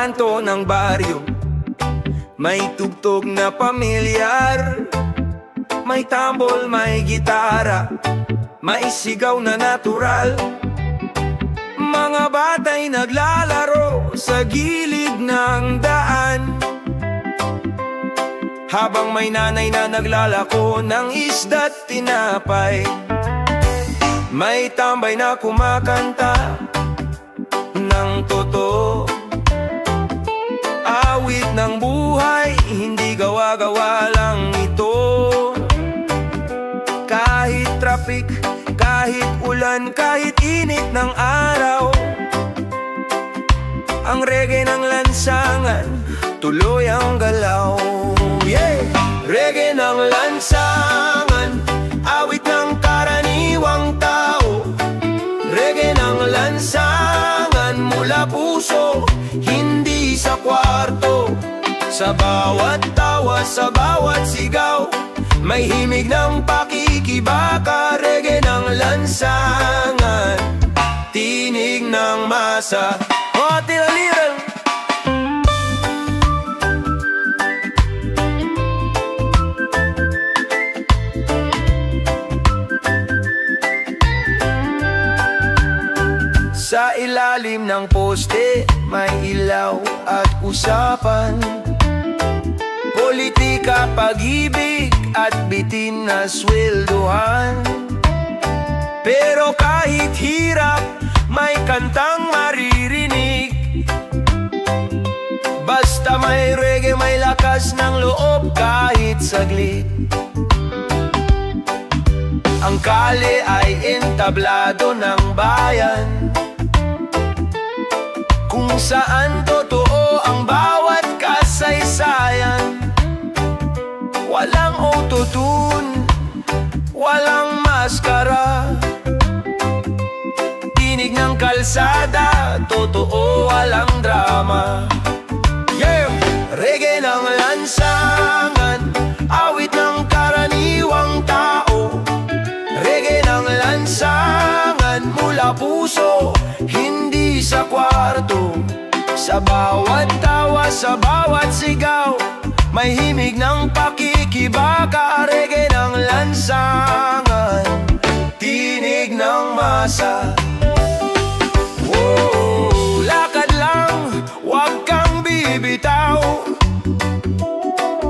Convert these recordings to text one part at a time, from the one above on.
kanto ng baryo. May tugtog na pamilyar, may tambol, may gitara, may sigaw na natural. Mga batay naglalaro sa gilid ng daan, habang may nanay na naglalako ng isda't tinapay. May tambay na kumakanta ng totoo, awit ng buhay, hindi gawa-gawa lang ito. Kahit traffic, kahit ulan, kahit init ng araw, ang reggae ng lansangan, tuloy ang galaw. Yeah! Reggae ng lansangan, awit ng karaniwang tao. Reggae ng lansangan, mula puso, hindi sa kwarto. Sa bawat tawa, sa bawat sigaw, may himig ng pakikibaka. Reggae ng lansangan, tinig ng masa. Oh, tilaliran! Sa ilalim ng poste, may ilaw at usapan, politika, pag-ibig at bitin na swelduhan. Pero kahit hirap, may kantang maririnig. Basta may reggae, may lakas ng loob kahit saglit. Ang kalye ay entablado ng bayan, kung saan totoo ang bawat kasaysayan. Walang autotune, walang maskara, tinig ng kalsada, totoo, walang drama. Yeah! Reggae ng lansangan, awit ng karaniwang tao. Reggae ng lansangan, mula puso, hindi sa kwarto. Sa bawat tawa, sa bawat sigaw, may himig ng pakikibaka. Reggae ng lansangan, tinig ng masa. Whoa, lakad lang, wag kang bibitaw.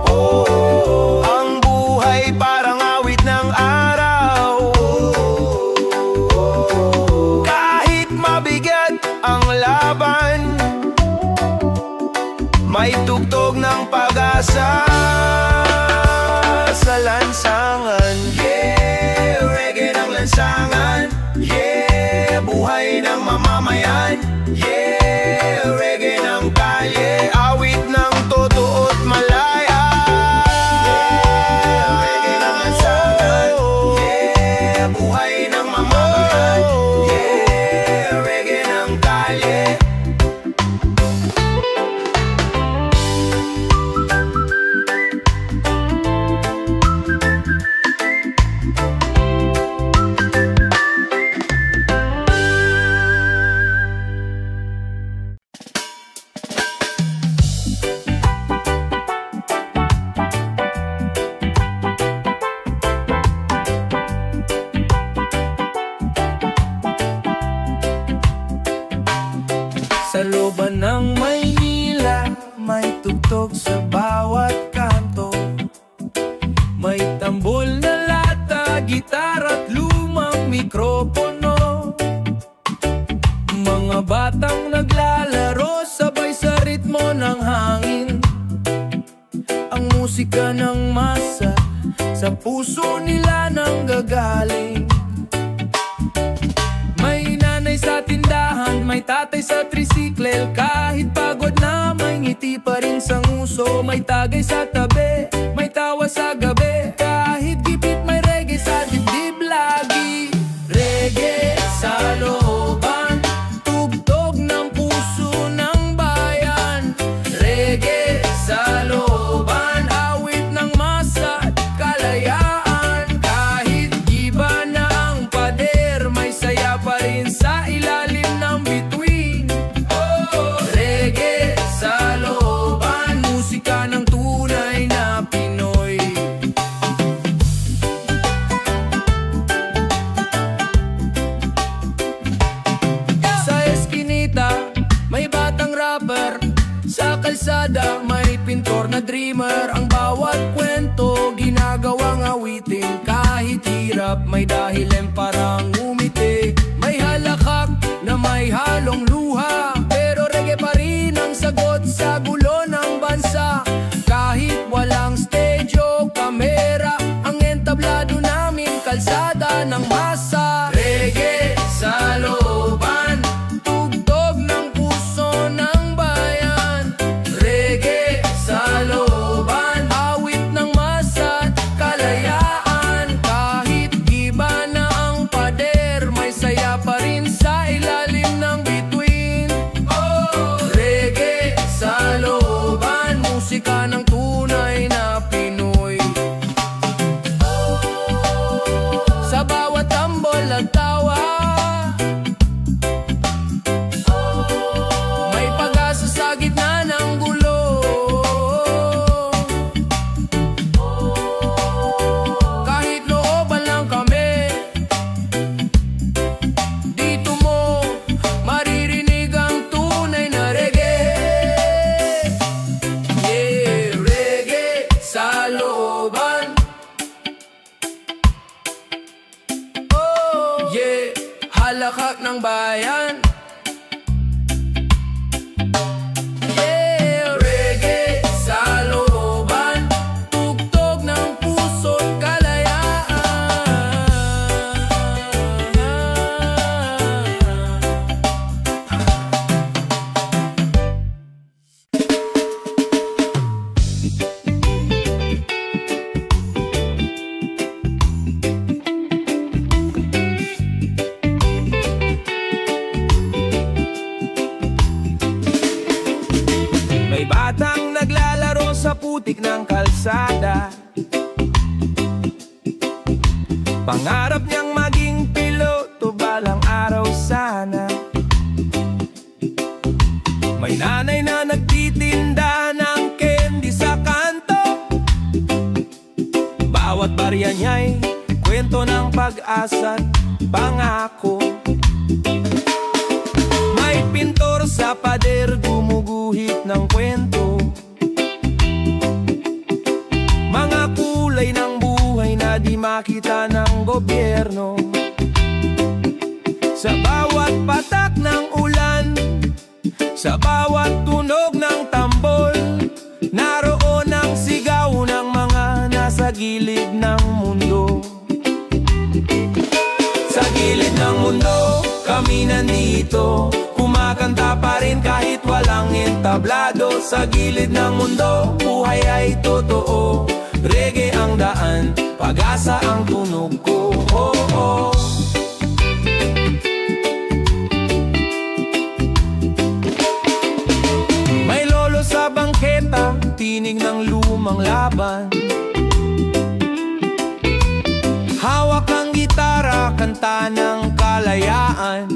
Oh, ang buhay parang awit ng araw. Kahit mabigat ang laban, may tugtog ng pag-asa sa lansangan. Yeah, reggae ng lansangan. Yeah, buhay ng mamamayan. Yeah, reggae ng kalye, awit ng totoo't malaya. Yeah, reggae ng lansangan. Yeah, buhay ng mamamayan. Yeah, reggae ng kalye. Sa looban ng Maynila, may tugtog sa bawat kanto. May tambol na lata, gitara at lumang mikropono. Mga batang naglalaro, sabay sa ritmo ng hangin. Ang musika ng masa, sa puso nila nang gagaling. May nanay sa tindahan, may tatay sa tricycle. Kahit pagod na, may ngiti pa rin sa nguso. May tagay sa tabi, may tawa sa gabi. Kahit gipit, may reggae sa dibdib lagi. Reggae sa looban, tugtog ng puso ng bayan. Reggae sa looban, awit ng masa at kalayaan. Kahit giba na ang pader, may saya pa rin sa ilalim ng bituin. Oh, reggae sa kalsada, may pintor na dreamer. Ang bawat kwento, ginagawang awitin. Kahit hirap, may dahilan parang umiti. May halakhak na may halong luha, pero reggae pa rin ang sagot sa gulo ng bansa. Kahit walang stage o kamera, ang entablado namin kalsada ng masa. Reggae sa looban, tugtog ng puso ng bayan. Reggae sa looban, awit ng masa at kalayaan. Kahit giba na ang pader, may saya pa rin sa ilalim ng bituin. Reggae sa looban, musika ng tunay na Pinoy. Sa bawat tambol at tawa, may pag-asa sa gitna ng gulo. Kahit looban lang kami, dito mo maririnig ang tunay na reggae. Yeah, reggae sa looban. Oh, yeah, halakhak ng bayan. Yeah, reggae sa looban, tugtog ng puso't kalayaan. May batang naglalaro sa putik ng kalsada. Pangarap niyang maging piloto balang araw sana. May nanay na nagtitinda ng candy sa kanto. Bawat barya niya'y kwento ng pag-asa at pangako. May pintor sa pader, gumuguhit ng kwento. Mga kulay ng buhay na di makita ng gobyerno. Sa bawat patak ng ulan, sa bawat tunog ng tambol, naroon ang sigaw ng mga nasa gilid ng mundo. Sa gilid ng mundo, kami nandito, kumakanta pa rin kahit walang entablado. Sa gilid ng mundo, buhay ay totoo. Reggae ang daan, pag-asa ang tunog ko. Oh, oh. May lolo sa bangketa, tinig ng lumang laban. Hawak ang gitara, kanta ng kalayaan.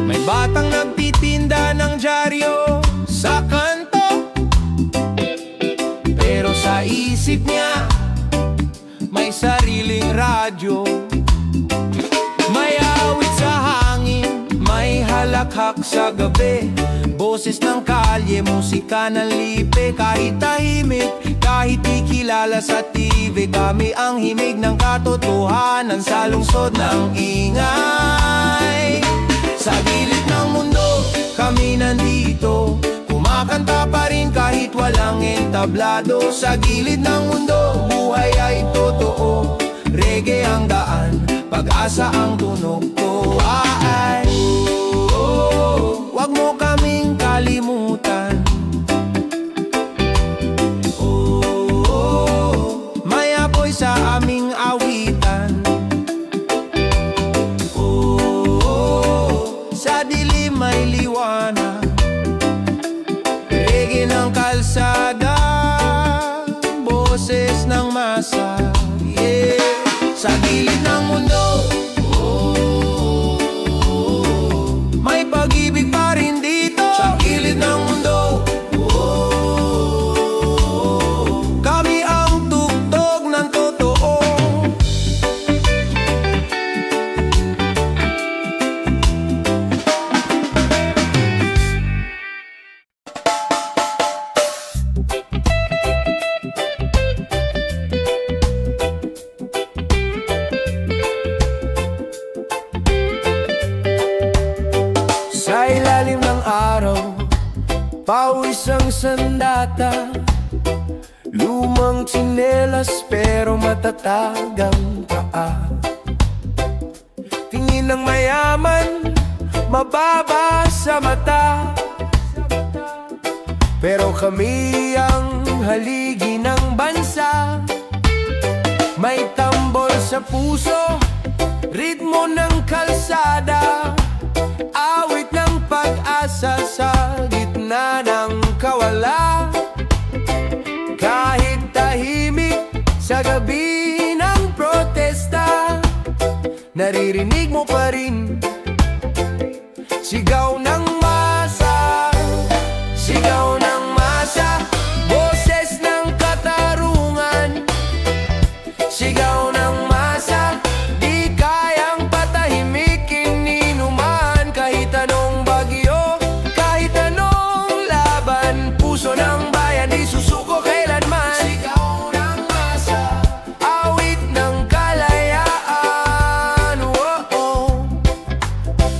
May batang nagtitinda ng dyaryo sa kanto, pero sa isip niya may sariling radyo. May awit sa hangin, may halakhak sa gabi. Boses ng kalye, musika ng lipe. Kahit tahimik, kahit di kilala sa TV, kami ang himig ng katotohanan sa lungsod ng ingay. Sa gilid ng mundo, kami nandito, kumakanta pa rin kahit walang entablado. Sa gilid ng mundo, buhay ay totoo. Reggae ang daan, pag-asa ang tunog ko. Ay, oh, wag mo kaming kalimutan. Oh, may apoy sa aming awitan. Sa dilim may liwanag, reggae ng kalsada, boses ng masa. Yeah. Sa gilid ng mundo, may pag-ibig pa rin dito. Sa gilid ng mundo, kami ang tugtog ng totoo. Pawis ang sandata, lumang tsinelas pero matatag ang paa. Tingin ng mayaman, mababa sa mata, pero kami ang haligi ng bansa. May tambol sa puso, ritmo ng kalsada, awit ng pag-asa sa gitna ng kawala. Kahit tahimik sa gabi ng protesta, naririnig mo pa rin sigaw ng masa, sigaw ng masa, boses ng katarungan. Sigaw ng masa, di kayang patahimikin ni numan. Kahit anong bagyo, kahit anong laban, puso ng bayan di susuko kailanman. Sigaw ng masa, awit ng kalayaan.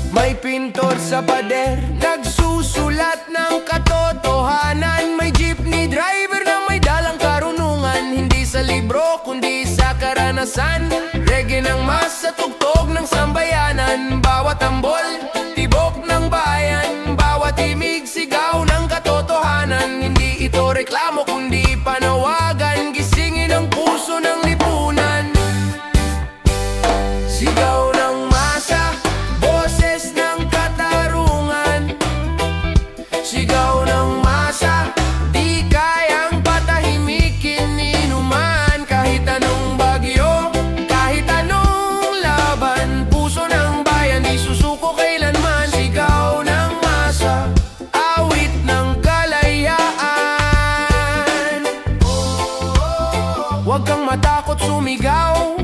May pintor sa pader, nagsusulat ng katotohanan. May jeepney driver na may dalang karunungan, hindi sa libro kundi sa karanasan. Reggae ng masa, tugtog ng sambayanan. Bawat tambol, tibok ng bayan. Bawat imig, sigaw ng katotohanan. Hindi ito reklamo kundi panawagan, gisingin ang puso ng lipunan. Sigaw ng masa, boses ng katarungan. Sigaw ng masa, di kayang patahimikin ni numan. Kahit anong bagyo, kahit anong laban, puso ng bayan di susuko kailanman. Sigaw ng masa, awit ng kalayaan. Huwag kang matakot sumigaw,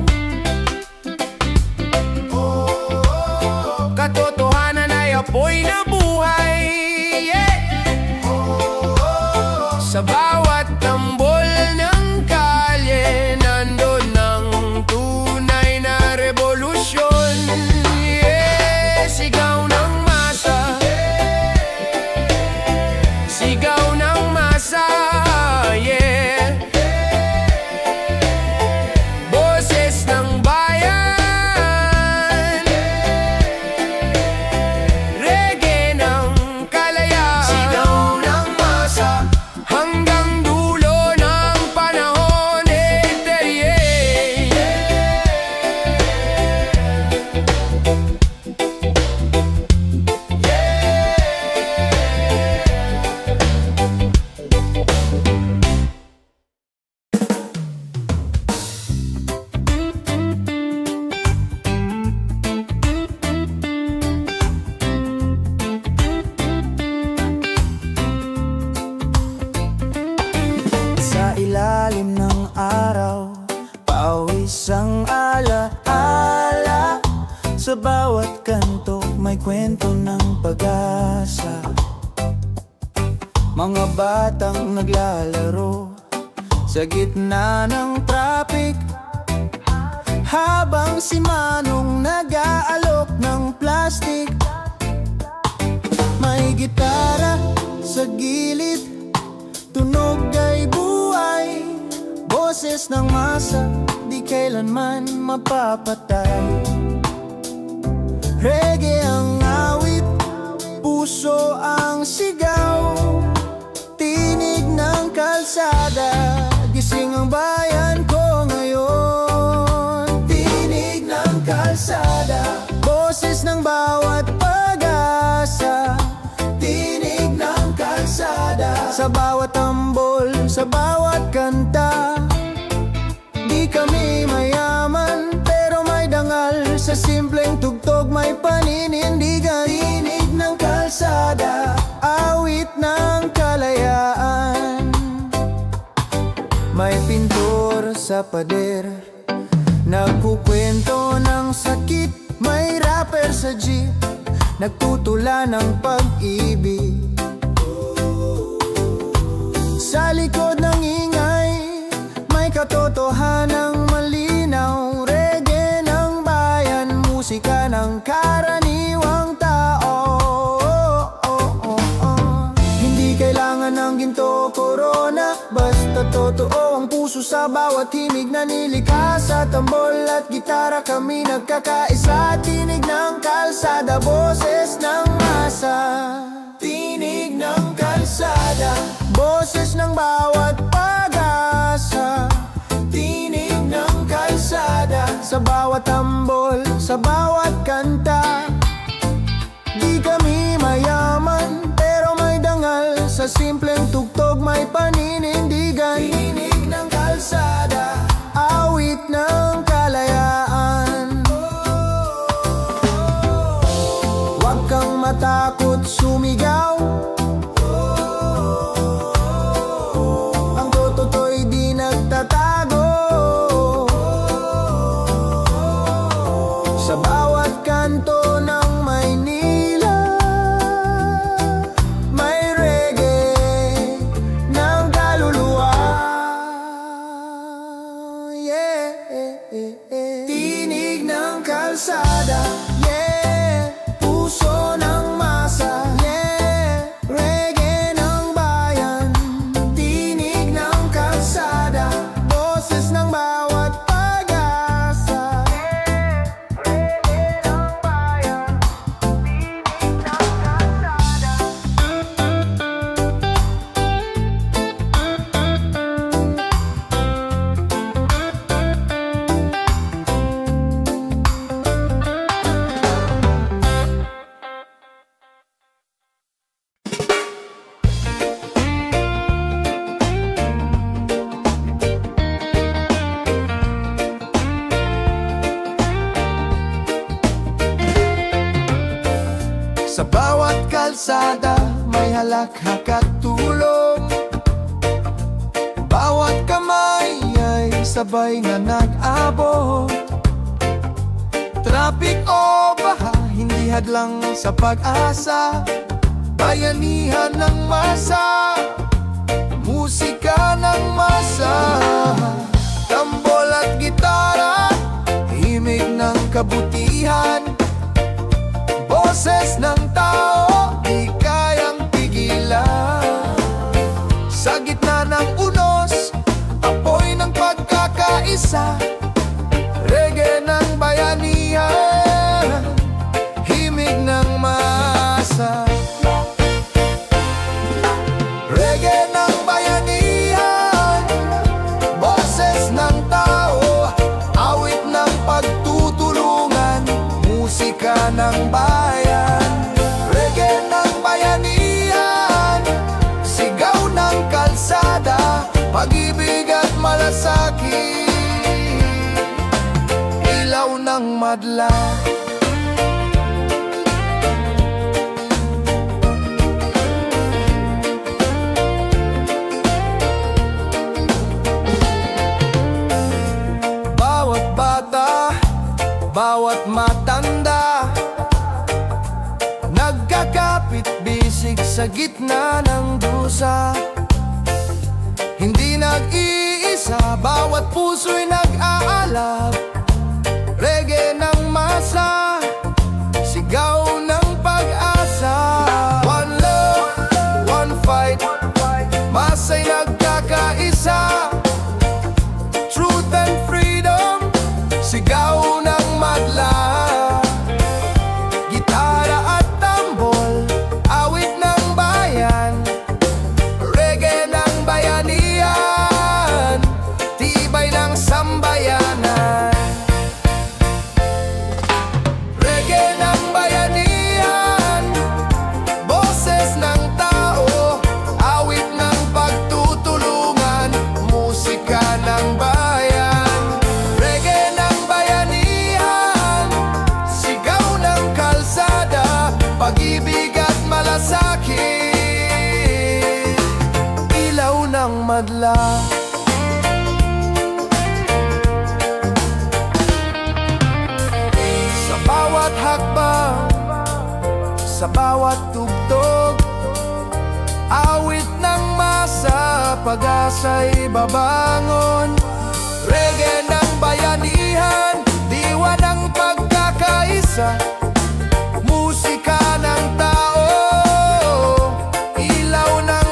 katotohanan ay apoy na buhay. Sa bawat tambol ng kalye, nandun ang tunay na revolusyon. Sigaw ng masa, sigaw ng masa, boses ng bayan, reggae ng kalayaan. Sigaw ng masa, hanggang dulo ng panahon. Sa ilalim ng araw, pawis ang ala-ala. Sa bawat kanto may kwento ng pag-asa. Mga batang naglalaro sa gitna ng traffic, habang si Manong nag-aalok ng plastic. May gitara sa gilid, tunog ay buhay. Boses ng masa, di kailanman mapapatay. Reggae ang awit, puso ang sigaw. Tinig ng kalsada, gising ang bayan ko ngayon. Tinig ng kalsada, boses ng bawat pag-asa. Tinig ng kalsada, sa bawat tambol, sa bawat kanta. Di kami mayaman, pero may dangal. Sa simpleng tugtog may paninindigan. Tinig ng kalsada, awit ng kalayaan. May pintor sa pader, nagkukwento ng sakit. May rapper sa jeep, nagtutula ng pag-ibig. Sa likod ng ingay, may katotohanang malinaw. Reggae ng bayan, musika ng karaniwang tao. Hindi kailangan kailangan ng ginto o korona. Basta totoo ang puso sa bawat himig na nilikha. Sa tambol at gitara kami nagkakaisa. Tinig ng kalsada, boses ng masa. Tinig ng kalsada, boses ng bawat pag-asa. Tinig ng kalsada, sa bawat tambol, sa bawat kanta. Di kami mayaman, pero may dangal. Sa simpleng tugtog may paninindigan. Tinig ng kalsada, awit ng kalayaan. Huwag kang matakot sumigaw. Ang toto'y di nagtatago. Sa bawat kanto ng Maynila may reggae ng kaluluwa. Yeah. Tinig ng kalsada, yeah. Puso ng masa, yeah. Reggae ng bayan. Tinig ng kalsada, boses ng bawat pag-asa. Reggae ng bayan, tinig ng kalsada. Sa bawat kalsada may halakhak at tulong. Bawat kamay ay sabay na nag-abot. Traffic o baha, hindi hadlang sa pag-asa. Bayanihan ng masa, musika ng masa. Tambol at gitara, himig ng kabutihan. Boses ng tao, di kayang pigilan. Sa gitna ng unos, apoy ng pagkakaisa. Reggae ng bayanihan, himig ng masa. Reggae ng bayanihan, boses ng tao, awit ng pagtutulungan, musika ng bayan. Reggae ng bayanihan, sigaw ng kalsada, pag-ibig at malasakit. Ilaw ng madla, bawat bata, bawat matanda, nagkakapit bisig sa gitna ng dusa. Hindi nag-iisa, bawat puso'y nag-aalab. Reggae ng masa, sigaw ng pag-asa. One love, one fight, masa'y nagkakaisa. Truth and freedom, sigaw ng madla. Gitara at tambol, awit ng bayan. Reggae ng bayanihan, tibay ng sambayanan. Reggae ng bayanihan, boses ng tao, awit ng pagtutulungan, musika ng bayan. Reggae ng bayanihan, sigaw ng kalsada, pag-ibig at malasakit. Ilaw ng madla, sa bawat hakbang, sa bawat tugtog, awit ng masa, pag-asa'y babangon. Reggae ng bayanihan, diwa ng pagkakaisa, musika ng tao, ilaw ng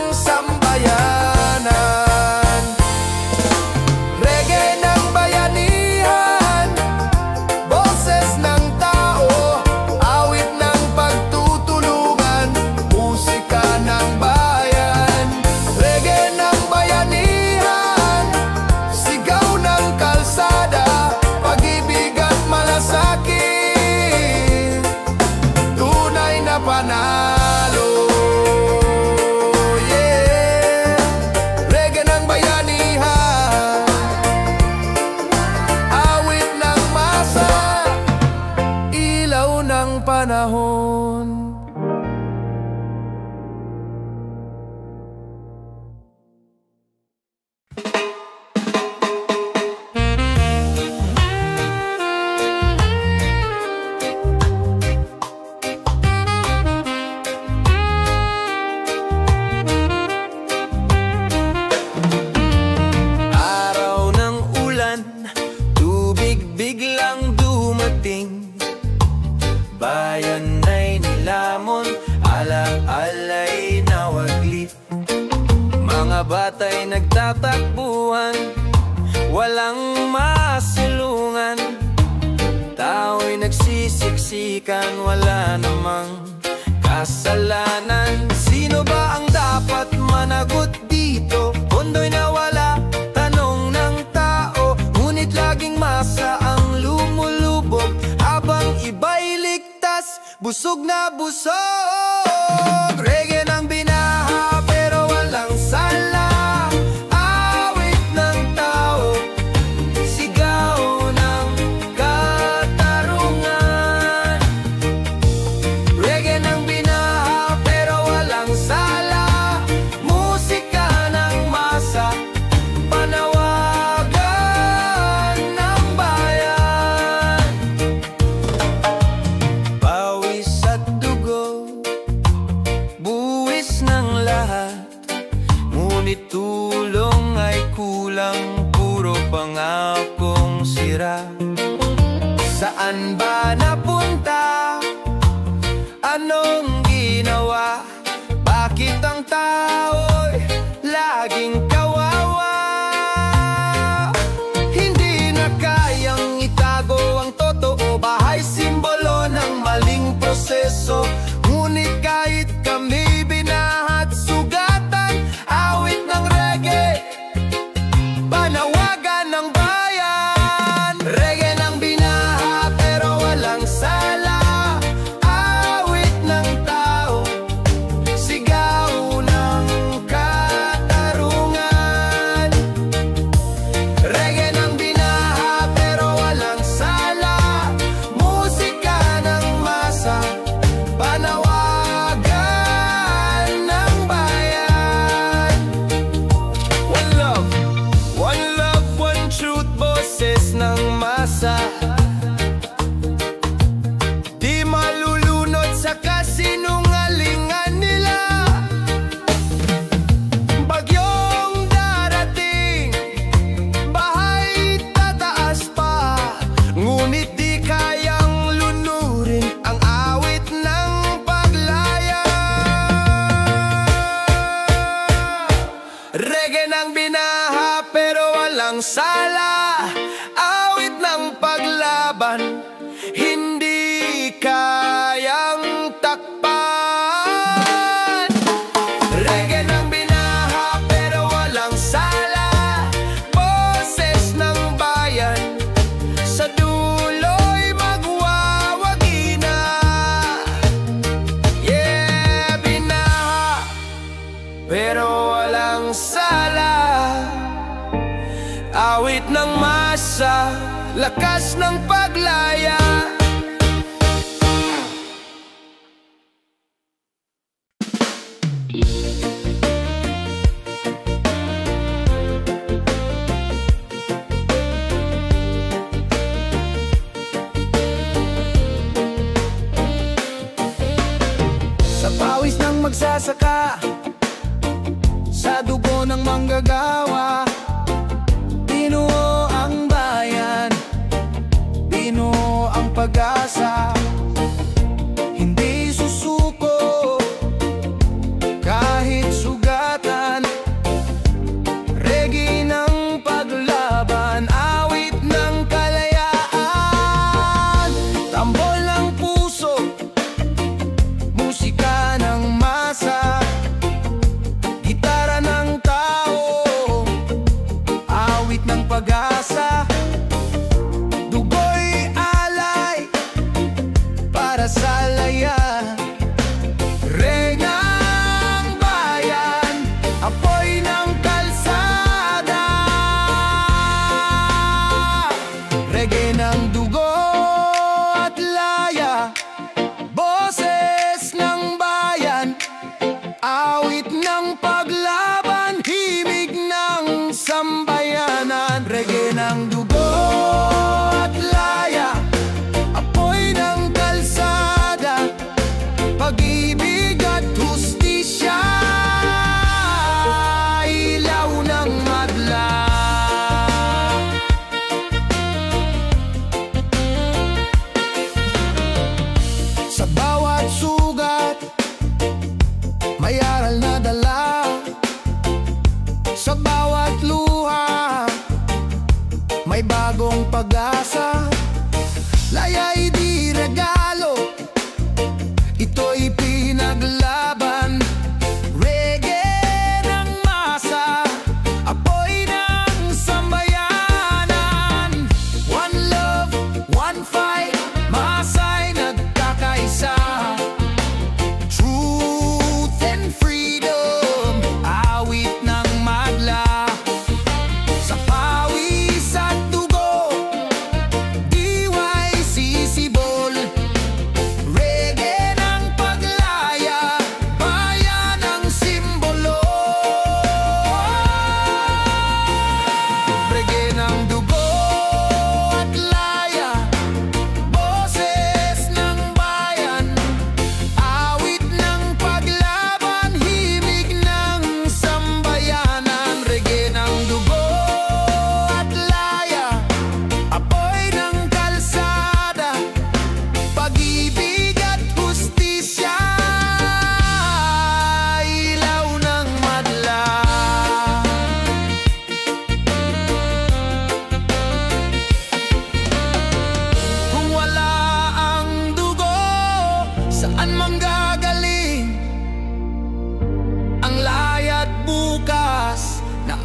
Mga bata'y nagtatakbuhan, walang masilungan. Tao'y nagsisiksikan, wala namang kasalanan. Sino ba ang dapat managot dito? Pondo'y nawala, tanong ng tao. Ngunit laging masa ang lumulubog, habang iba'y ligtas, busog na busog. Reggae ng binaha pero walang sala, awit ng tao, sigaw ng katarungan. Reggae ng binaha pero walang sala, musika ng masa, panawagan ng bayan. Pawis at dugo, buwis ng lahat, ngunit tulong ay kulang, puro pangakong sira. Saan ba napunta? Anong ginawa? Bakit ang tao'y laging kawawa? Hindi na kayang itago ang totoo, bahay simbolo ng maling proseso. Ngunit kahit kami binahat sugatan, awit ng reggae, panawagan ng bayan. Reggae ng binaha pero walang sala, awit ng tao, sigaw ng katarungan. Reggae ng binaha pero walang sala, musika ng masa, panawagan ng bayan. One love, one truth, boses ng masa. Di malulunod sa kasinungalingan nila. Bagyong darating, bahay tataas pa, ngunit di kayang lunurin ang awit ng paglaya. Reggae ng binaha pero walang sala, awit ng paglaban, hindi kayang takpan. Reggae ng binaha pero walang sala, boses ng bayan, sa dulo'y magwawagi na. Yeah, binaha pero walang sala, awit ng masa, lakas ng paglaya. Sa pawis ng magsasaka, sa dugo ng manggagawa, binuo ang bayan, binuo ang pag-asa. Hindi susuko kahit sugatan, reggae ng paglaban, awit ng kalayaan. Tambol ng puso, musika ng masa, gitara ng tao, awit ng pag-asa. Dugo'y alay,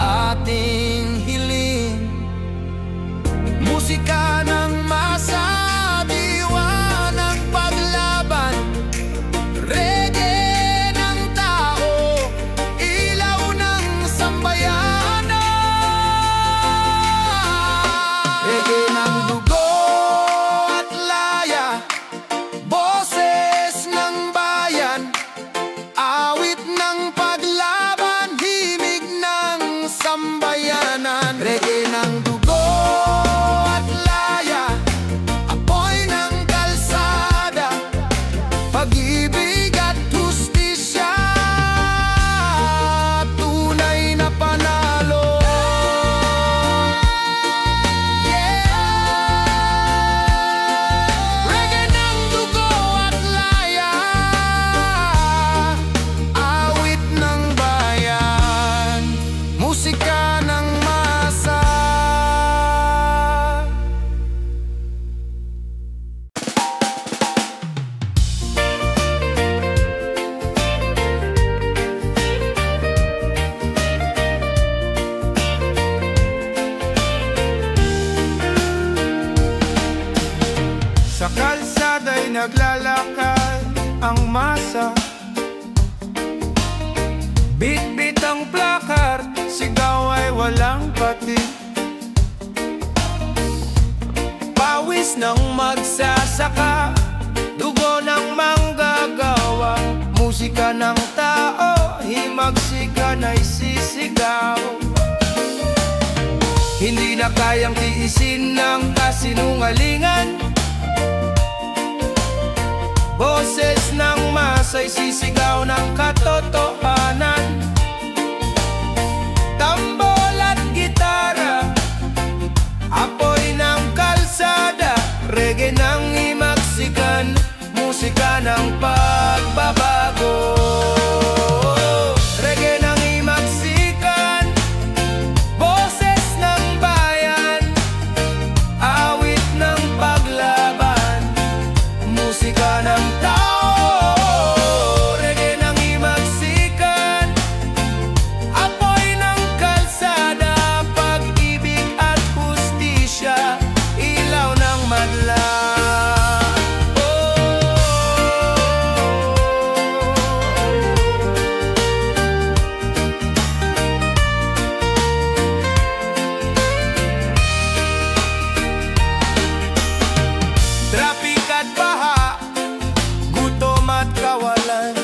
ating hiling. Musika ng masa, diwa ng paglaban, reggae ng tao, ilaw ng sambayanan. Reggae ng dugo at laya, boses ng bayan, awit ng paglaban, himig ng sambayanan. Reggae ng dugo at laya, apoy ng kalsada, pag-ibig at hustisya, tunay na panalo. Reggae ng dugo at laya, awit ng bayan, musika ng masa. Sa kalsada'y naglalakad ang masa, bit-bit ang plakar, sigaw ay walang patid. Pawis ng magsasaka, dugo ng manggagawa, musika ng tao, himagsikan ay sisigaw. Hindi na kayang tiisin ng kasinungalingan, boses ng masa'y sisigaw ng katotohanan. Tambol at gitara, apoy ng kalsada, reggae ng himagsikan, musika ng pagbabago. Reggae ng himagsikan, boses ng bayan, awit ng paglaban, musika ng tao. Reggae ng himagsikan, apoy ng kalsada, pag-ibig at hustisya, ilaw ng madla. Traffic at baha, gutom at kawalan,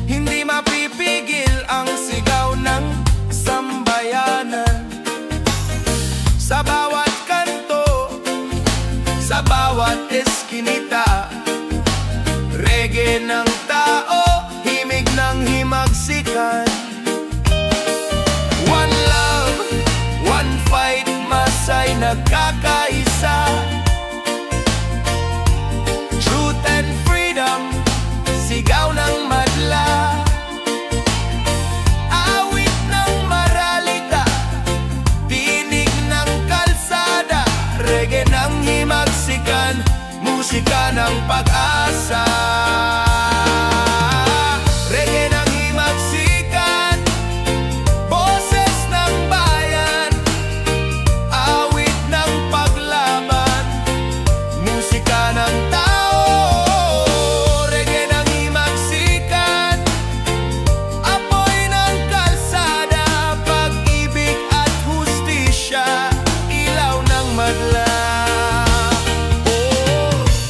hindi mapipigil ang sigaw ng sambayanan. Sa bawat kanto, sa bawat eskinita, reggae ng tao, himig ng himagsikan. One love, one fight, masa'y nagkakaisa. Truth and freedom, sigaw ng madla, awit ng maralita, tinig ng kalsada, reggae ng himagsikan, musika ng pag-asa. Reggae ng himagsikan, boses ng bayan, awit ng paglaban, musika ng tao. Reggae ng himagsikan, apoy ng kalsada, pag-ibig at hustisya, ilaw ng madla.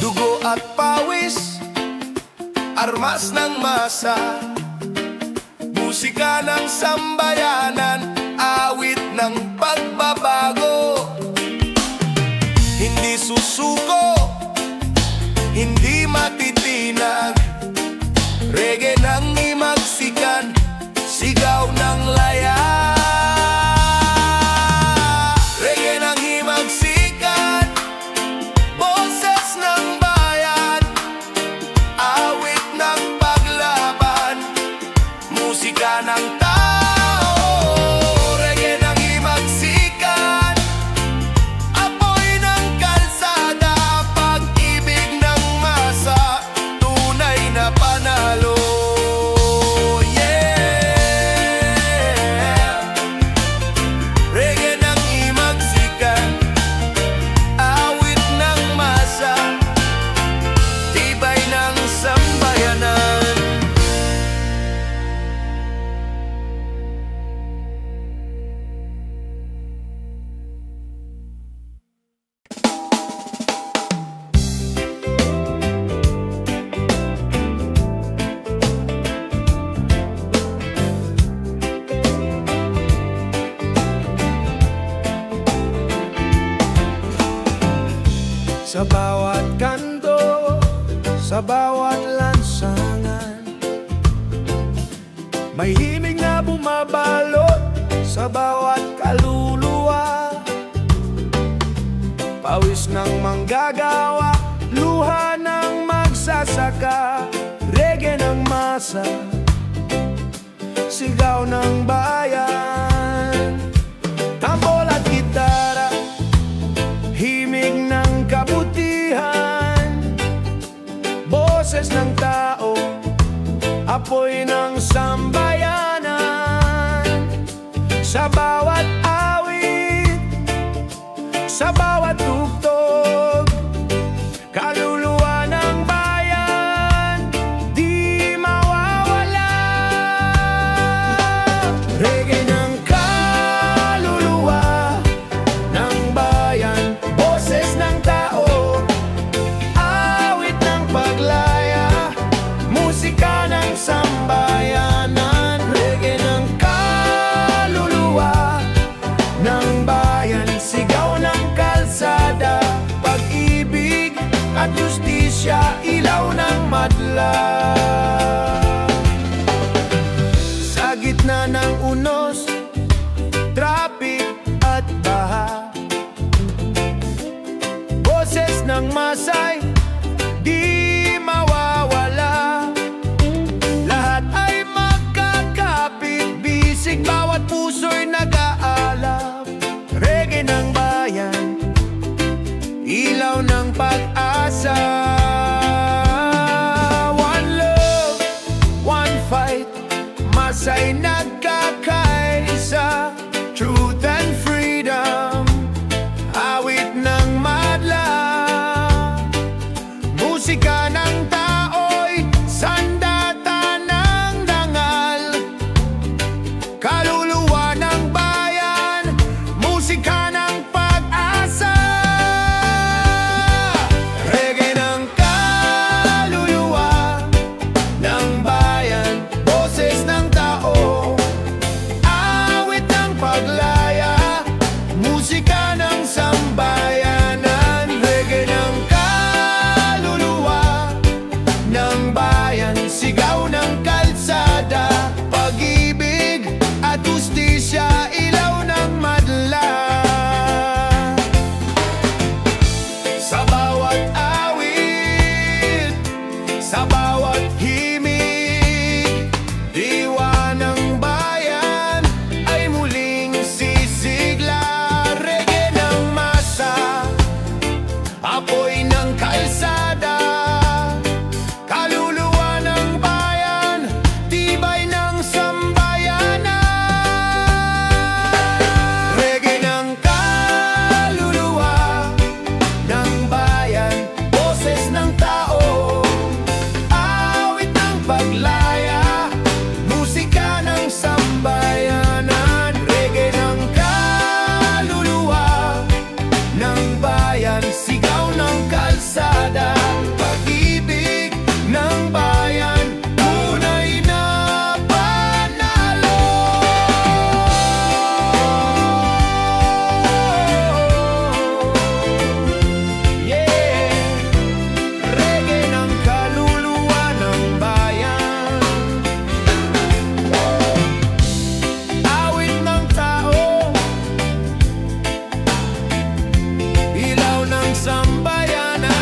Dugo at pawis, armas ng masa, musika ng sambayanan, awit ng pagbabago. Hindi susuko, hindi matitinag, reggae ng himagsikan, sigaw ng laya. Reggae ng himagsikan, boses ng bayan, awit ng paglaban, musika ng tao. Reggae ng himagsikan, apoy ng kalsada, pag-ibig ng masa, tunay na panalo. Yeah. sa bawat kanto, sa bawat lansangan. May himig na bumabalot sa bawat kaluluwa. Pawis ng manggagawa, luha ng magsasaka, reggae ng masa, sigaw ng bayan. Tambol at gitara, himig ng kabutihan, boses ng tao, apoy ng sambayanan. Sa bawat awit, sa bawat tugtog, kaluluwa ng bayan di mawawala. Reggae ng kaluluwa ng bayan, boses ng tao, awit ng paglaya, musika ng sambayanan. Reggae ng kaluluwa ng bayan, sigaw ng kalsada, pag-ibig at justisya, ilaw ng madla. Sa gitna ng unos, traffic at baha, boses ng masay di mawawala. Lahat ay magkakapit, bisig bawat puso'y nag-aalap. Reggae ng bayan, ilaw ng pag-asa. One love, one fight, masay nagkakaisa. Truth and freedom, awit ng madla, musika ng tao'y sandata ng dangal. Kaluluwa ng bayan, musika ng pag-asa. Reggae ng kaluluwa ng bayan, boses ng tao, awit ng paglaya, musika ng sambayanan. Reggae ng kaluluwa ng bayan, sigaw ng kalsada, pag-ibig at justisya, ilaw ng madla. Sa bawat awit, sa bawat himig, diwa ng bayan ay muling sisigla. Reggae ng masa, apoy ng kalsada, kaluluwa ng bayan, tibay ng sambayanan. Reggae ng kaluluwa ng bayan, boses ng tao, awit ng paglaya, musika ng sambayanan. Reggae ng kaluluwa ng bayan, sigaw ng kalsada, pag-ibig ng bayan, tunay na panalo. Yeah, reggae ng kaluluwa ng bayan, awit ng tao, ilaw ng sambayanan.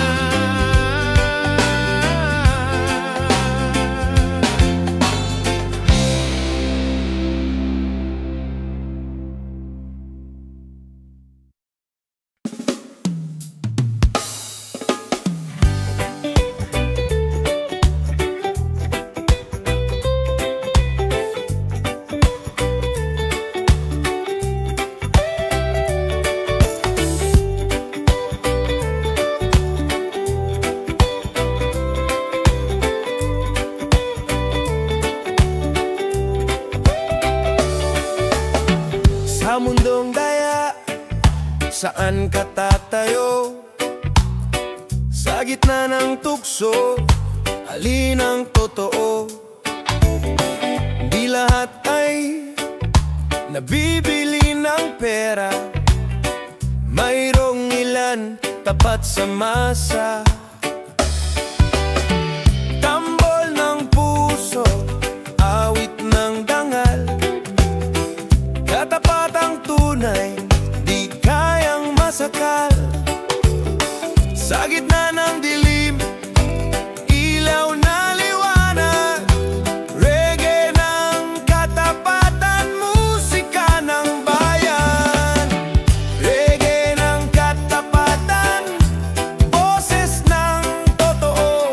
Sa mundong daya, saan ka tatayo? Sa gitna ng tukso, alin ang totoo? Di lahat ay nabibili ng pera, mayroong ilan tapat sa masa. Tambol ng puso, awit ng dangal, katapatang tunay, di kayang masakal. Sa gitna ng dilim, ilaw na liwanag, reggae ng katapatan, musika ng bayan. Reggae ng katapatan, boses ng totoo,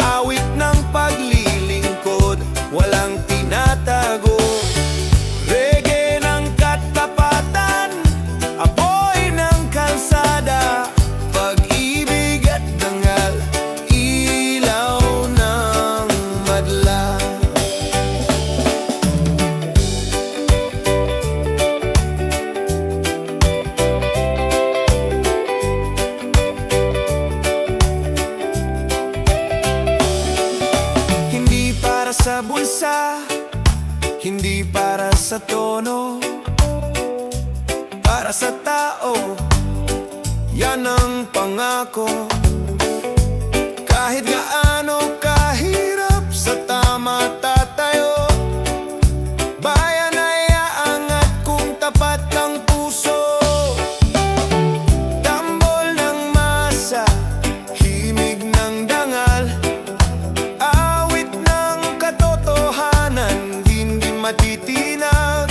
awit ng paglilingkod, walang tinatago. Reggae ng katapatan, apoy ng kalsada, pag-ibig at dangal, ilaw ng madla. Hindi para sa bulsa, hindi para sa tono, para sa tao, yan ang pangako. Kahit gaano kahirap, sa tama tatayo, bayan ay aangat kung tapat ang puso. Tambol ng masa, himig ng dangal, awit ng katotohanan, hindi matitinag.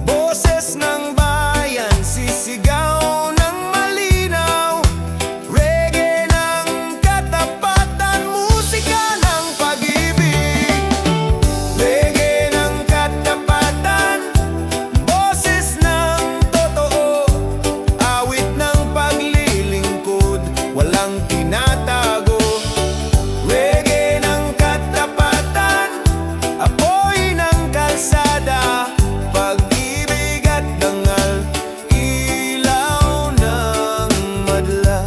Boses ng bayan, sisigaw ng malinaw, reggae ng katapatan, musika ng pag-ibig. Reggae ng katapatan, boses ng totoo, awit ng paglilingkod, walang tinatago. Reggae ng katapatan, apoy ng kalsada, pag-ibig at dangal, ilaw ng madla.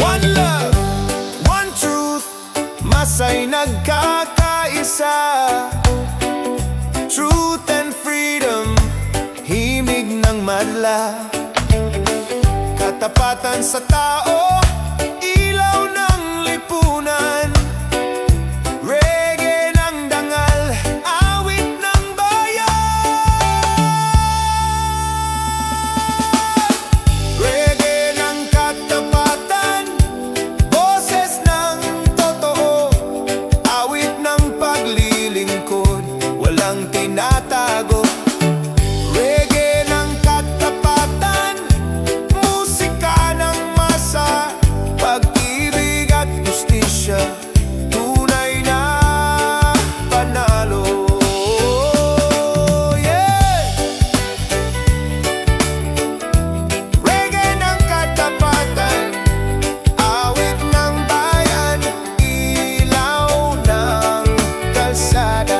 One love, one truth, masa'y nagkakaisa. Truth and freedom, himig ng madla. Katapatan sa tao, ilaw ng lipunan. Reggae ng dangal, awit ng bayan. Reggae ng katapatan, boses ng totoo, awit ng paglilingkod, walang tinatago. Reggae ng katapatan, musika ng masa, pag-ibig at justisya, tunay na panalo. Yeah! Reggae ng katapatan, awit ng bayan, ilaw ng kalsada.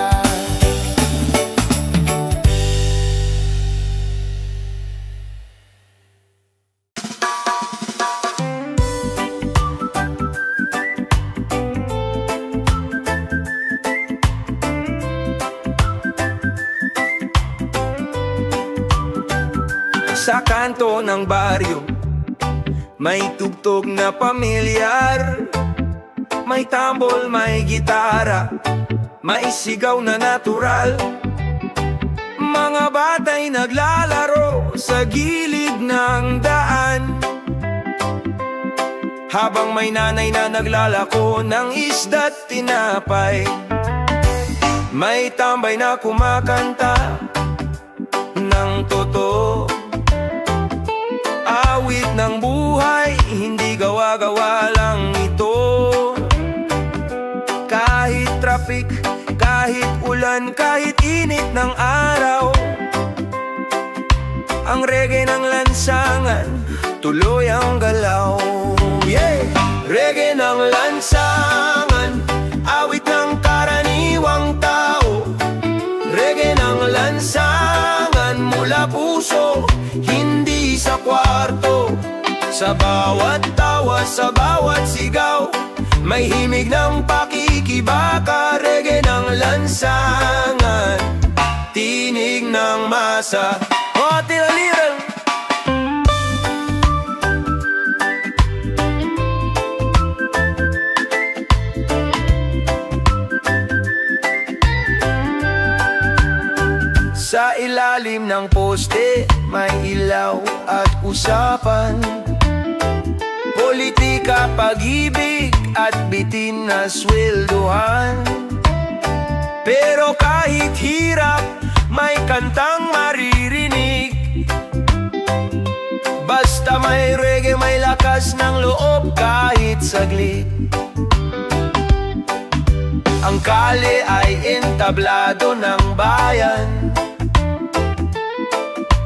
Sa kanto ng baryo, may tugtog na pamilyar, may tambol, may gitara, may sigaw na natural. Mga batay naglalaro sa gilid ng daan, habang may nanay na naglalako ng isda't tinapay. May tambay na kumakanta ng totoo, awit ng buhay, hindi gawa-gawa lang ito. Kahit traffic, kahit ulan, kahit init ng araw, ang reggae ng lansangan, tuloy ang galaw. Yeah! Reggae ng lansangan, awit ng karaniwang tao. Reggae ng lansangan, mula puso, hindi sa kwarto. Sa bawat tawa, sa bawat sigaw, may himig ng pakikibaka. Reggae ng lansangan, tinig ng masa. Oh, tilaliran. Sa ilalim ng poste, may ilaw at usapan. Politika, pag-ibig at bitin na swelduhan. Pero kahit hirap, may kantang maririnig. Basta may reggae, may lakas ng loob kahit saglit. Ang kalye ay entablado ng bayan,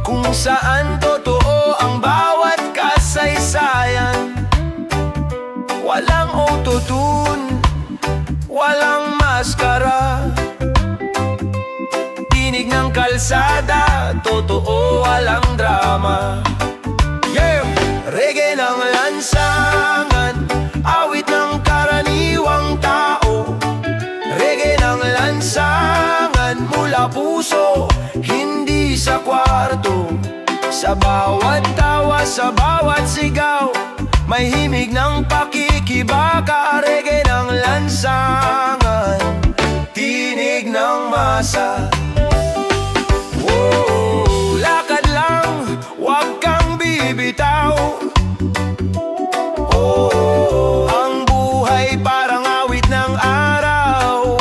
kung saan totoo ang bawat kasaysayan. Walang autotune, walang maskara. Tinig ng kalsada, totoo, walang drama. Yeah! Reggae ng lansangan, awit ng karaniwang tao. Reggae ng lansangan, mula puso, hindi sa kwarto. Sa bawat tawa, sa bawat sigaw, may himig ng pakikibaka. Reggae ng lansangan, tinig ng masa. Whoa, lakad lang, wag kang bibitaw. Oh, ang buhay parang awit ng araw.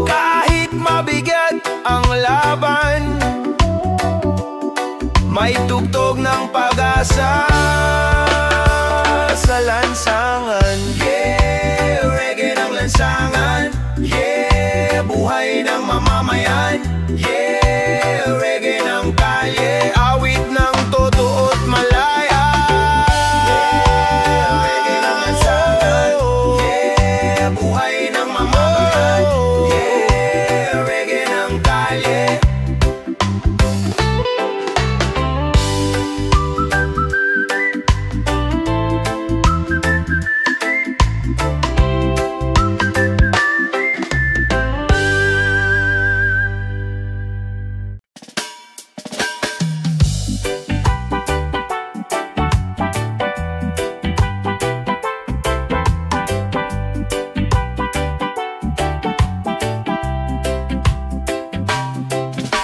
Kahit mabigat ang laban, may tugtog ng pag-asa sa lansangan. Yeah, reggae ng lansangan. Yeah, buhay ng mamamayan. Yeah, reggae ng kalye, awit ng totoo't malaya. Yeah, reggae ng lansangan. Yeah, buhay ng mamamayan. Yeah, reggae ng kalye.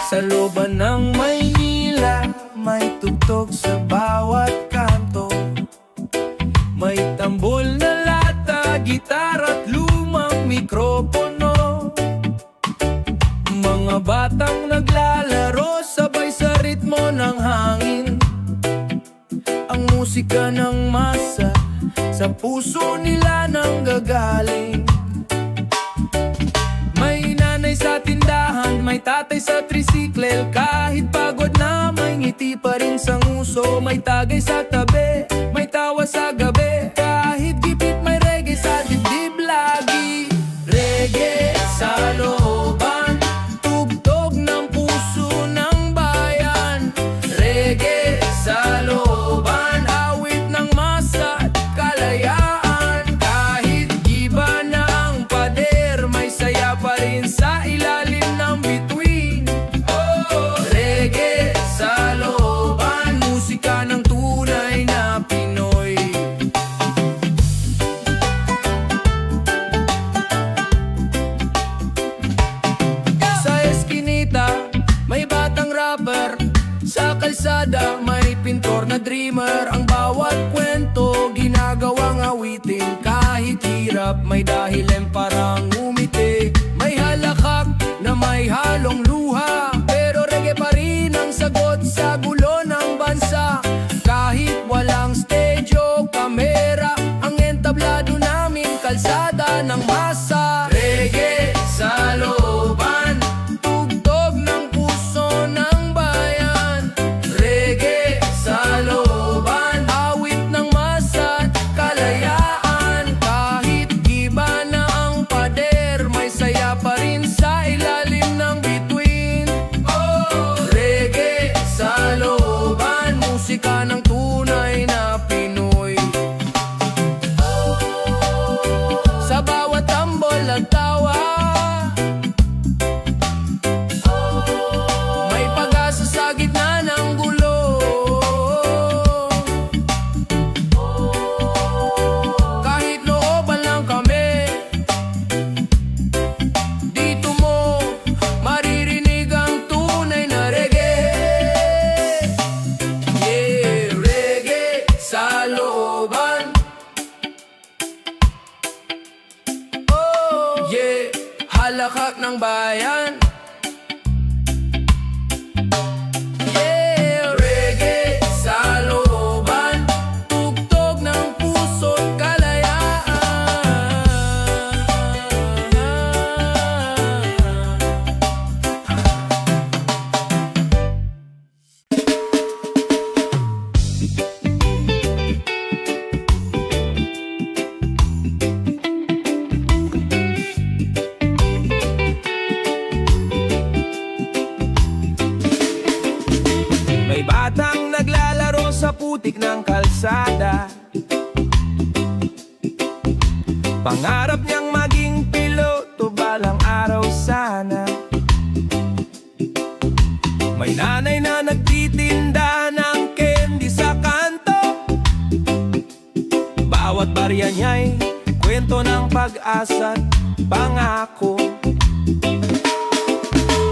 Sa looban ng Maynila, may tugtog sa bawat kanto. May tambol na lata, gitara at lumang mikropono. Mga batang naglalaro, sabay sa ritmo ng hangin. Ang musika ng masa, sa puso nila nang gagaling. May nanay sa tindahan, may tatay sa tricycle. Kahit pagod na, may ngiti pa rin sa nguso. May tagay sa tabi, may tawa sa gabi. Kahit gipit, may reggae sa dibdib lagi. Reggae sa looban, tugtog ng puso ng bayan. Reggae sa looban, awit ng masa at kalayaan. Kahit iba na ang pader, may saya pa rin sa ilalim ng bituin. Oh, reggae sa looban, musika ng tunay na Pinoy. Sa eskinita, may batang rapper. Sa kalsada, may pintor na dreamer. Ang bawat kwento, ginagawang awitin. Kahit hirap, may dahilan parang umiti. May halakak na may halong luha, pero reggae pa rin ang sagot sa gulo ng bansa. Kahit walang stage o kamera, ang entablado namin kalsada ng masa. Reggae sa looban, tugtog ng puso ng bayan. Reggae sa looban, awit ng masa at kalayaan. Kahit iba na ang pader, halakhak ng bayan. Reggae sa looban, tugtog ng puso't kalayaan. May batang naglalaro sa putik ng kalsada. Pangarap niyang maging piloto balang araw sana. May nanay na nagtitinda ng candy sa kanto. Bawat barya niya'y kwento ng pag-asa't pangako.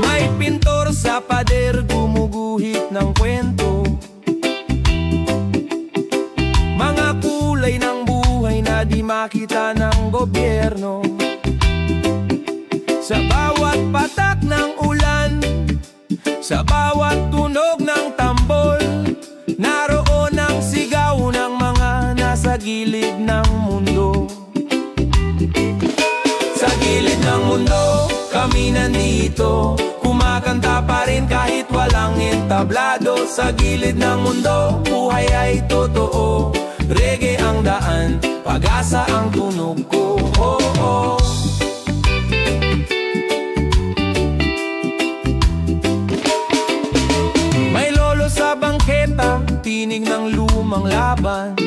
May pintor sa pader gumuguhit ng kwento. Mga kulay ng buhay na di makita ng gobyerno. Sa bawat patak ng ulan, sa bawat tunog ng tambol, naroon ang sigaw ng mga nasa gilid ng mundo. Sa gilid ng mundo, kami nandito, kumakanta pa rin kahit walang entablado. Sa gilid ng mundo, buhay ay totoo. Reggae ang daan, pag-asa ang tunog ko. Oh, oh. May lolo sa bangketa, tinig ng lumang laban.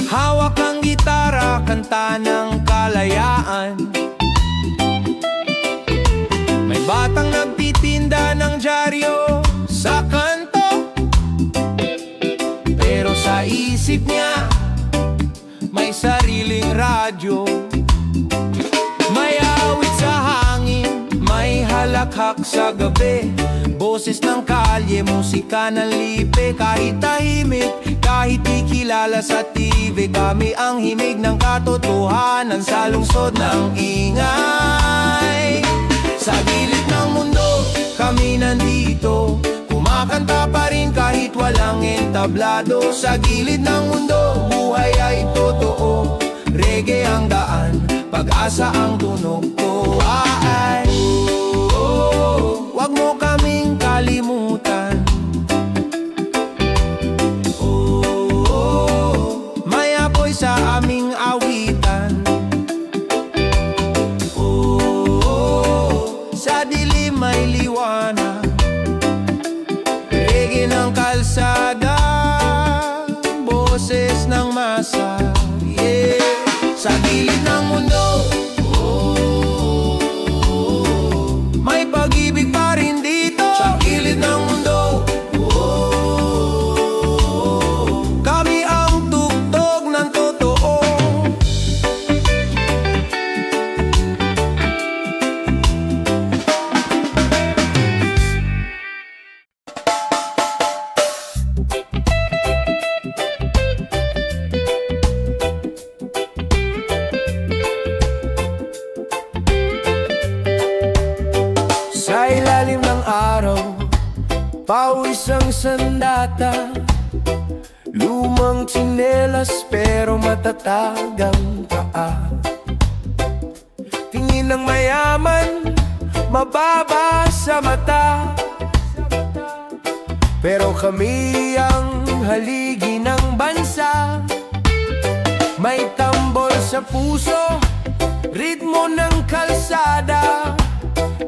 Hawak ang gitara, kanta ng kalayaan. May batang nagtitinda ng dyaryo sa kanto, pero sa isip niya may sariling radyo. May awit sa hangin, may halakhak sa gabi, boses ng kalye, musika ng lipe. Kahit tahimik, kahit di kilala sa TV, kami ang himig ng katotohanan sa lungsod ng ingay. Sa gilid ng mundo, kami nandito, kumakanta pa rin kahit walang entablado. Sa gilid ng mundo, buhay ay totoo. Reggae ang daan, pag-asa ang tunog ko. Ay, wag mo kaming kalimutan. May apoy sa aming awitan. Sa dilim may liwanag, reggae ng kalsada, boses ng masa. Yeah. Sa gilid ng mundo, may pag-ibig pa rin dito. Sa gilid ng mundo, kami ang tugtog ng totoo. Sa ilalim ng araw, pawis ang sandata. Lumang tsinelas pero matatag ang paa. Tingin ng mayaman, mababa sa mata, pero kami ang haligi ng bansa. May tambol sa puso, ritmo ng kalsada,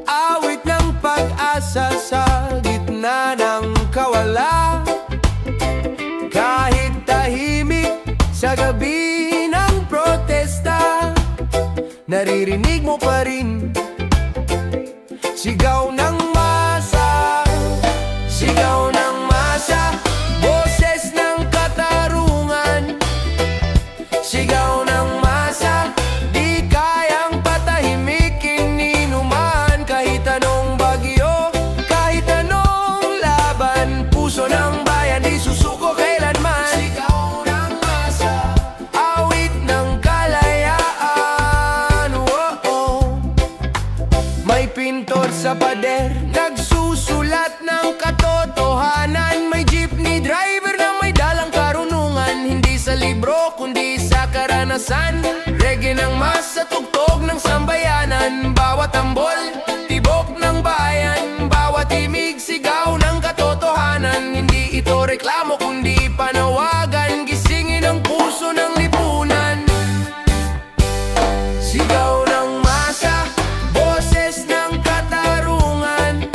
awit ng pag-asa sa gitna ng kawala. Kahit tahimik sa gabi ng protesta, naririnig mo pa rin sigaw ng masa, sigaw ng masa, boses ng katarungan, sigaw ng masa. Di kayang patahimikin ni numan, kahit anong bagyo, kahit anong laban, puso ng bayan di susuko kailanman. Sigaw ng masa, awit ng kalayaan. sa pader, nagsusulat ng katotohanan. May jeepney driver na may dalang karunungan, hindi sa libro kundi sa karanasan. Reggae ng masa, tugtog ng sambayanan. Bawat tambol, tibok ng bayan. Bawat imig, sigaw ng katotohanan. Hindi ito reklamo kundi panawagan, gisingin ang puso ng lipunan. Sigaw ng masa, boses ng katarungan.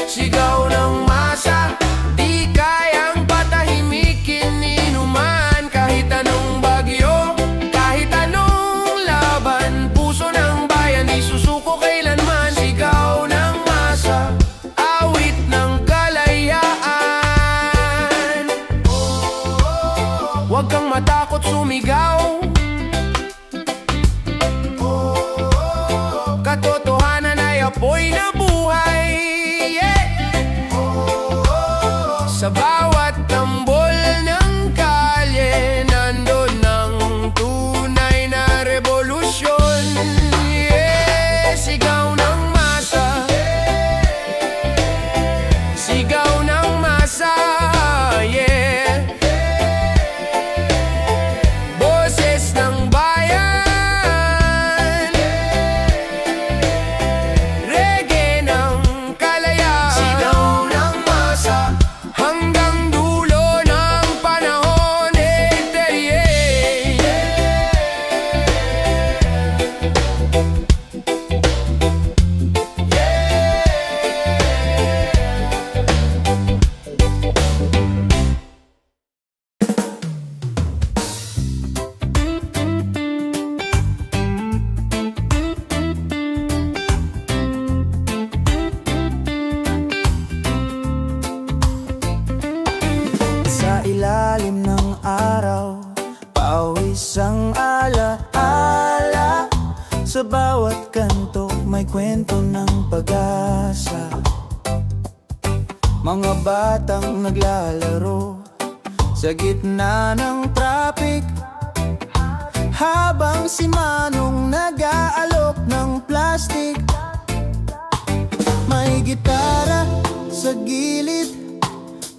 Sigaw ng masa, di kayang patahimikin inuman. Kahit anong bagyo, kahit anong laban, puso ng bayan di susuko kailanman. Sigaw ng masa, awit ng kalayaan. Huwag kang matakot sumigaw, katotohanan ay apoy na buhay, yeah! Sa bawat tambol ng kalye, nandun ang tunay na revolusyon, yeah! Sigaw ng masa, sigaw ng masa, yeah! Boses ng bayan, reggae ng kalayaan. Sigaw ng masa, hanggang dulo ng panahon, Sa ilalim ng araw, pawis ang ala-ala. Sa bawat kanto may kwento ng pag-asa. Mga batang naglalaro sa gitna ng traffic, habang si Manong nag-aalok ng plastic. May gitara sa gilid,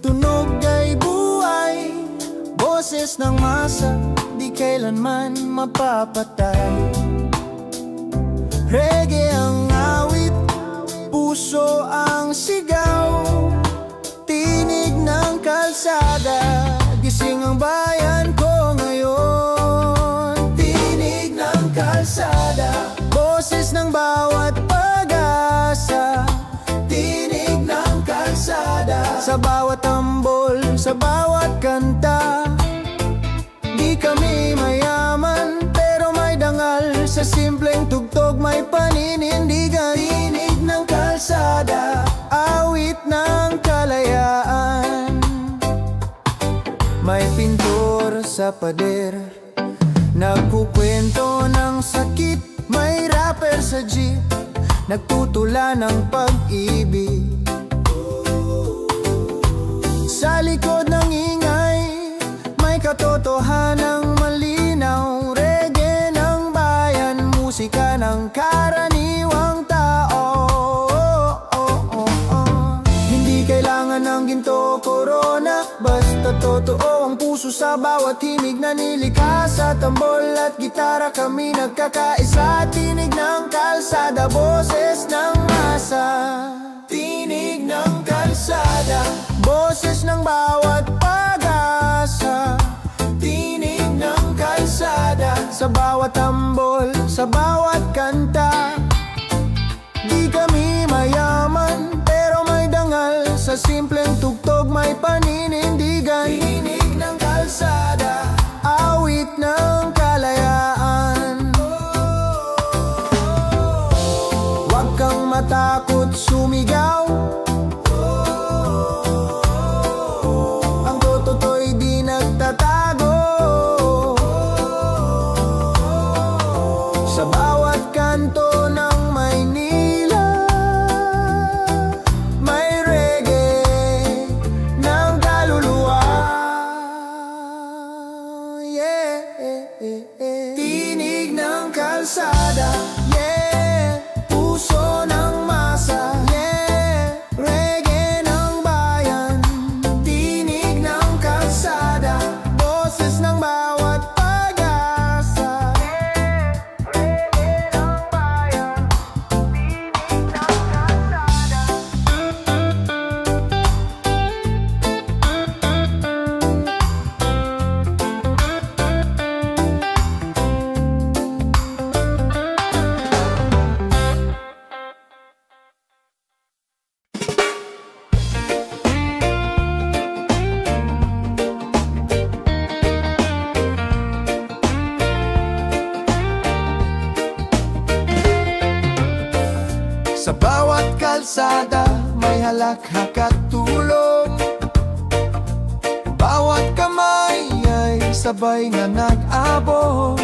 tunog ay buhay. Boses ng masa, di kailanman mapapatay. Reggae ang awit, puso ang sigaw. Tinig ng kalsada, gising ang bayan ko ngayon. Tinig ng kalsada, boses ng bawat pag-asa. Tinig ng kalsada, sa bawat tambol, sa bawat kanta. Di kami mayaman, pero may dangal. Sa simpleng tugtog may paninindigan. Tinig ng kalsada, awit ng kalayaan. May pintor sa pader, nagkukwento ng sakit. May rapper sa jeep, nagtutula ng pag-ibig. Sa likod ng ingay, may katotohanang malinaw. Reggae ng bayan, musika ng karaniwang tao. Hindi kailangan ng ginto, corona, basta totoo ang puso sa bawat himig na nilikha. Sa tambol at gitara kami nagkakaisa. Tinig ng kalsada, boses ng masa. Tinig ng kalsada, boses ng bawat pag-asa. Tinig ng kalsada, sa bawat tambol, sa bawat kanta. Di kami mayaman, pero may dangal. Sa simpleng tugtog may paninindigan. Tinig ng kalsada, awit ng kalayaan. Huwag kang matakot sumigaw, ang toto'y di nagtatago. Sa bawat kanto ng Maynila, may reggae ng kaluluwa. Tinig ng kalsada, yeah. Puso ng masa, Sa bawat kalsada may halakhak at tulong. Bawat kamay ay sabay na nag-abot.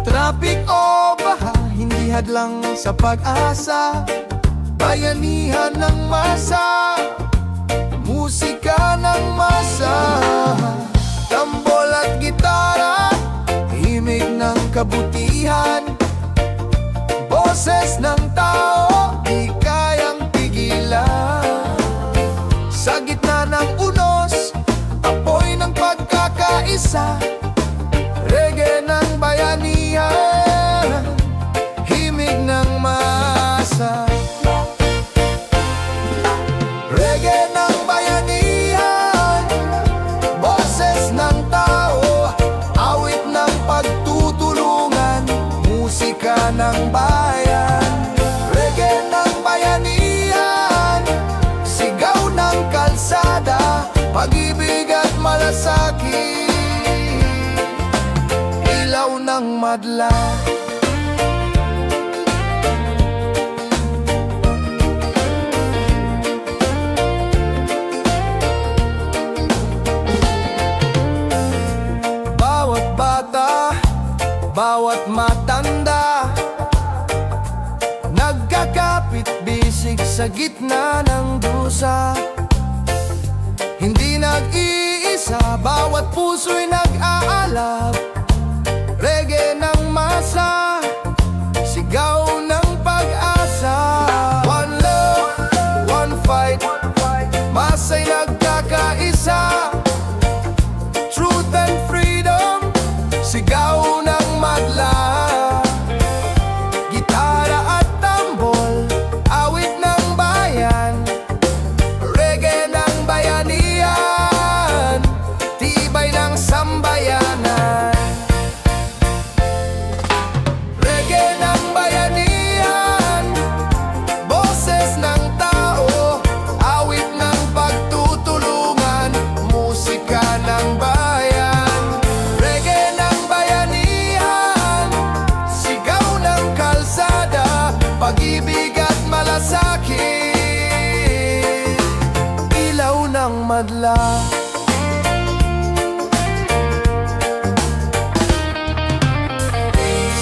Traffic o baha, hindi hadlang sa pag-asa. Bayanihan ng masa, musika ng masa. Tambol at gitara, himig ng kabutihan. Boses ng tao, di kayang pigilan. Sa gitna ng unos, apoy ng pagkakaisa. Reggae ng bayanihan, himig ng masa. Reggae ng bayanihan, boses ng tao, awit ng pagtutulungan, musika ng bayan. Reggae ng bayanihan, sigaw ng kalsada, pag-ibig at malasakit, ilaw ng madla. Bawat bata, bawat matanda, nagkakapit bisig sa gitna ng dusa. Hindi nag-iisa, bawat puso'y nag-aalab. Reggae ng masa, sigaw ng pag-asa. One love, one fight, masa'y nagkakaisa. Truth and freedom, sigaw ng madla. Gitara at tambol, awit ng bayan. Reggae ng bayanihan, tibay ng sambayanan. Reggae ng bayanihan, boses ng tao, awit ng pagtutulungan, musika ng bayan. Reggae ng bayanihan, sigaw ng kalsada, pag-ibig at malasakit, ilaw ng madla.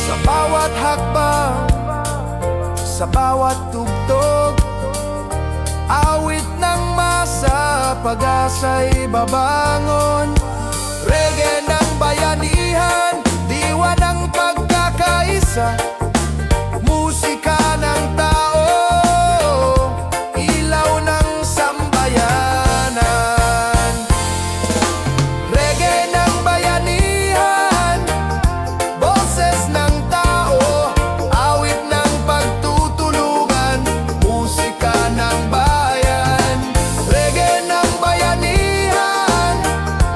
Sa bawat hakbang, sa bawat tugtog, awit ng masa, pag-asa'y babangon. Reggae ng bayanihan, diwa ng pagkakaisa, musika ng tao, ilaw ng sambayanan. Reggae ng bayanihan, boses ng tao, awit ng pagtutulungan, musika ng bayan. Reggae ng bayanihan,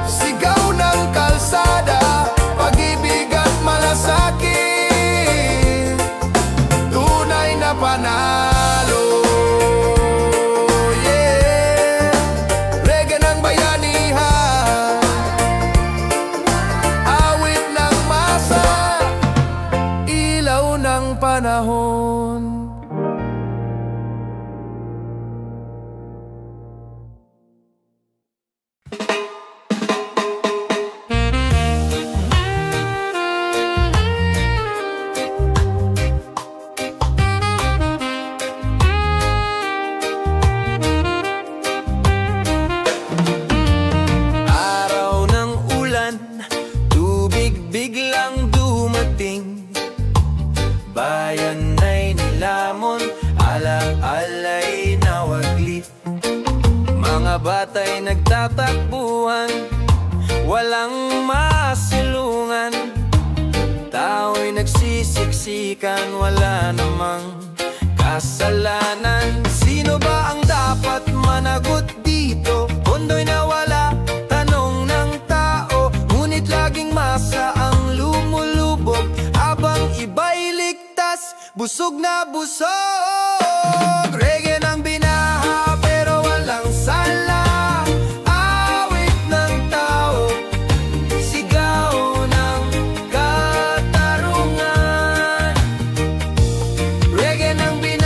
sigaw ng kalsada, pag-ibig at malasakit, tunay na panalo. Yeah, reggae ng bayanihan, awit ng masa, ilaw ng panahon. Araw ng ulan, tubig biglang dumating. Bayan ay nilamon, alak-alay nawaglit. Mga bata'y nagtatakbuhan, walang masilungan. Tao'y nagsisiksikan, wala namang kasalanan. Sino ba ang dapat managot dito? Pondo'y nawala, tanong ng tao. Ngunit laging masa ang lumulubog, habang iba'y ligtas, busog na busog. Reggae ng binaha pero walang sala, awit ng tao, sigaw ng katarungan. Reggae ng binaha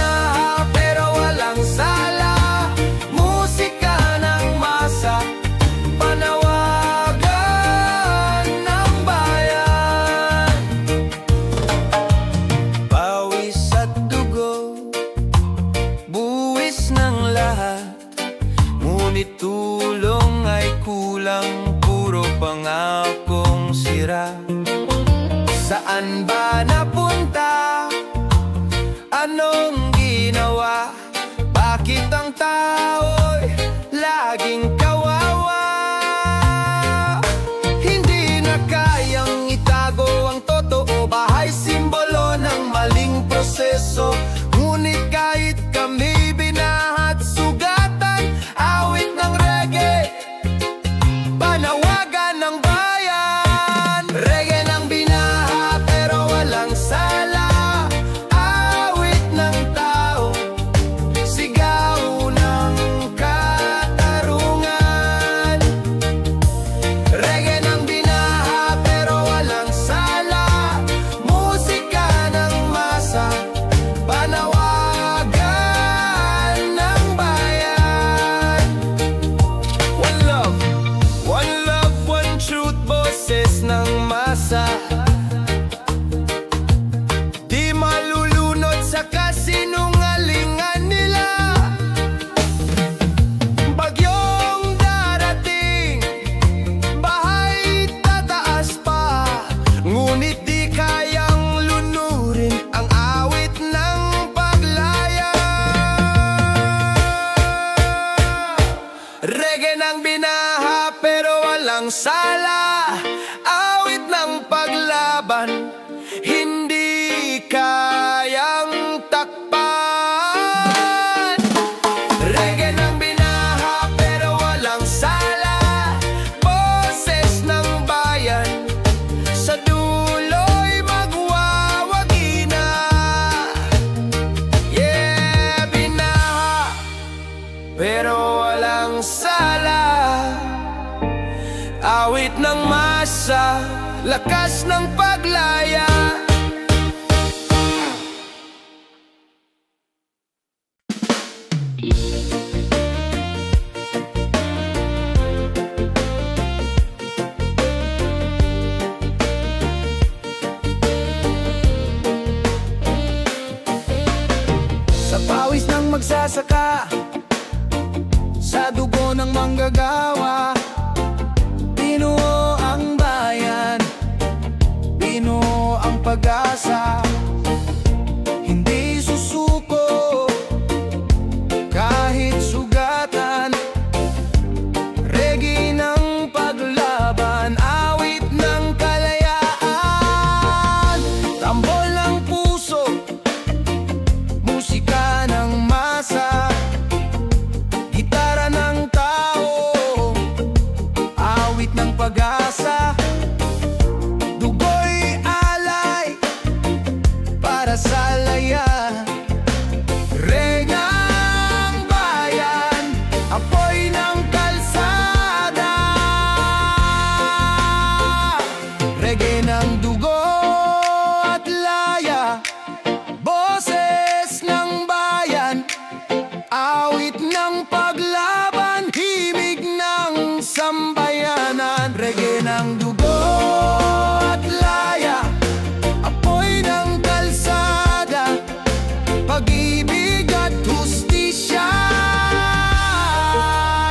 lakas ng paglaya. Sa pawis ng magsasaka, sa dugo ng manggagawa, binuo ang bayan, binuo ang pag-asa. Hindi susuko kahit sugatan, regi ng paglaban, awit ng kalayaan. Tambol ng puso, musika ng masa, gitara ng tao, awit ng pag-asa. Dugo'y alay para sa laya, regang bayan, apoy ng kalsada. Reggae ng dugo at laya, boses ng bayan, awit ng paglaban, himig ng sambayanan. Reggae ng dugo at laya, apoy ng kalsada, pag-ibig at hustisya,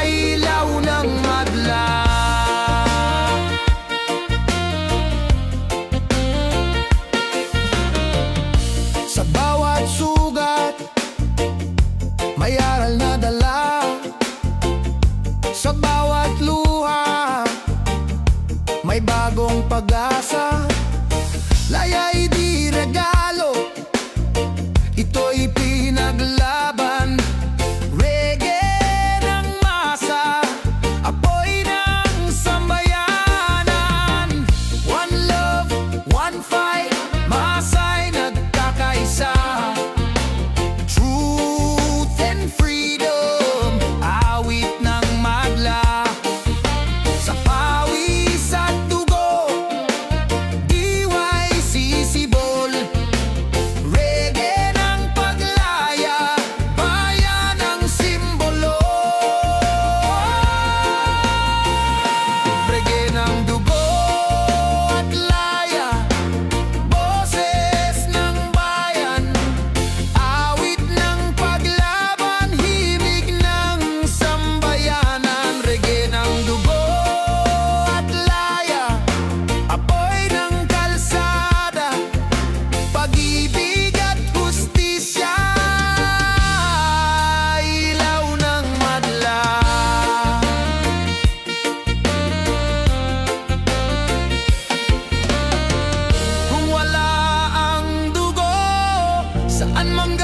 ilaw ng madla. Sa bawat sugat, may aral na dala. Sa bawat luha, may bagong pag-asa. Laya'y di regalo, ito'y pinaglaban. Reggae ng masa, apoy ng sambayanan. One love, one fight, masa'y nagkakaisa. Truth and freedom, awit ng madla. Sa pawis at dugo, diwa'y sisibol. Reggae ng paglaya, bayan ang simbolo. Reggae ng dugo at laya, boses ng bayan, awit ng paglaban, himig ng sambayanan. Reggae ng dugo at laya, apoy ng kalsada, pag-ibig at hustisya, ilaw ng madla. Kung wala ang dugo, saan mang